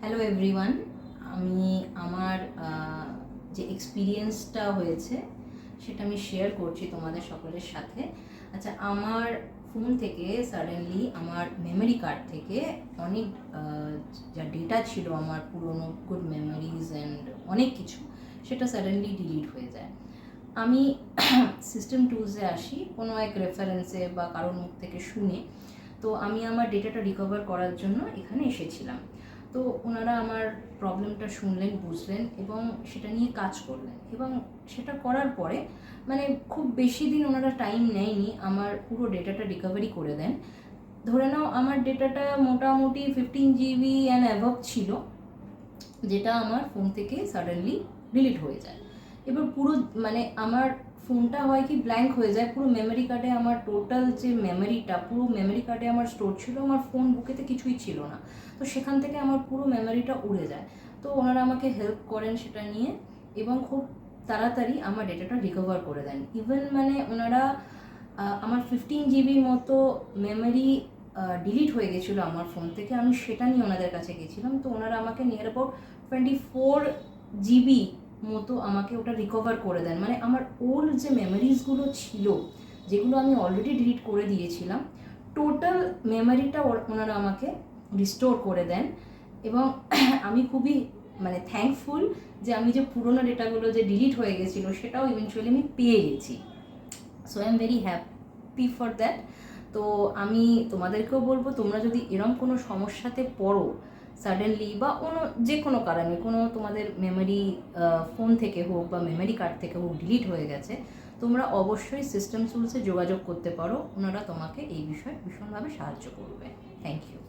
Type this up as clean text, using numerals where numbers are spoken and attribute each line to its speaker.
Speaker 1: Hello everyone, আমি আমার যে এক্সপিরিয়েন্সটা হয়েছে সেটা আমি শেয়ার করছি তোমাদের সকলের সাথে। আচ্ছা, আমার ফোন থেকে সাডেনলি আমার মেমোরি কার্ড থেকে অনেক যা ডেটা ছিল, আমার পুরনো গুড মেমোরিজ অ্যান্ড অনেক কিছু, সেটা সাডেনলি ডিলিট হয়ে যায়। আমি সিস্টেম টুলসে আসি কোনো এক রেফারেন্সে বা কারোর মুখ থেকে শুনে, তো আমি আমার ডেটাটা রিকভার করার জন্য এখানে এসেছিলাম। তো ওনারা আমার প্রবলেমটা শুনলেন, বুঝলেন এবং সেটা নিয়ে কাজ করলেন, এবং সেটা করার পরে মানে খুব বেশি দিন ওনারা টাইম নেয়নি, আমার পুরো ডেটাটা রিকভারি করে দেন। ধরে নাও আমার ডেটাটা মোটামুটি 15 GB অ্যান্ড অ্যাবভ ছিল, যেটা আমার ফোন থেকে সাডেনলি ডিলিট হয়ে যায়। এবার পুরো মানে আমার ফোনটা হয় কি ব্ল্যাঙ্ক হয়ে যায়, পুরো মেমোরি কার্ডে আমার টোটাল যে মেমোরিটা পুরো মেমোরি কার্ডে আমার স্টোর ছিল, আমার ফোন বুকেতে কিছুই ছিল না। তো সেখান থেকে আমার পুরো মেমোরিটা উড়ে যায়। তো ওনারা আমাকে হেল্প করেন সেটা নিয়ে, এবং খুব তাড়াতাড়ি আমার ডেটাটা রিকভার করে দেন। ইভেন মানে ওনারা আমার 15 GB মতো মেমোরি ডিলিট হয়ে গেছিলো আমার ফোন থেকে, আমি সেটা নিয়ে ওনাদের কাছে গেছিলাম। তো ওনারা আমাকে নিয়ার অ্যাবাউট 24 GB মতো আমাকে ওটা রিকভার করে দেন। মানে আমার ওল্ড যে মেমোরিজগুলো ছিল, যেগুলো আমি অলরেডি ডিলিট করে দিয়েছিলাম, টোটাল মেমোরিটা ওনারা আমাকে রিস্টোর করে দেন। এবং আমি খুবই মানে থ্যাঙ্কফুল যে আমি যে পুরোনো ডেটাগুলো যে ডিলিট হয়ে গেছিলো সেটাও ইভেনচুয়ালি আমি পেয়ে গেছি। So I am very happy for that. তো আমি তোমাদেরকেও বলবো, তোমরা যদি এরম কোনো সমস্যাতে পড়ো সাডেনলি বা অন্য যে কোনো কারণে, কোনো তোমাদের মেমোরি ফোন থেকে হোক বা মেমোরি কার্ড থেকে হোক ডিলিট হয়ে গেছে, তোমরা অবশ্যই সিস্টেম টুলসে যোগাযোগ করতে পারো। ওনারা তোমাকে এই বিষয়ে ভীষণভাবে সাহায্য করবে। Thank you.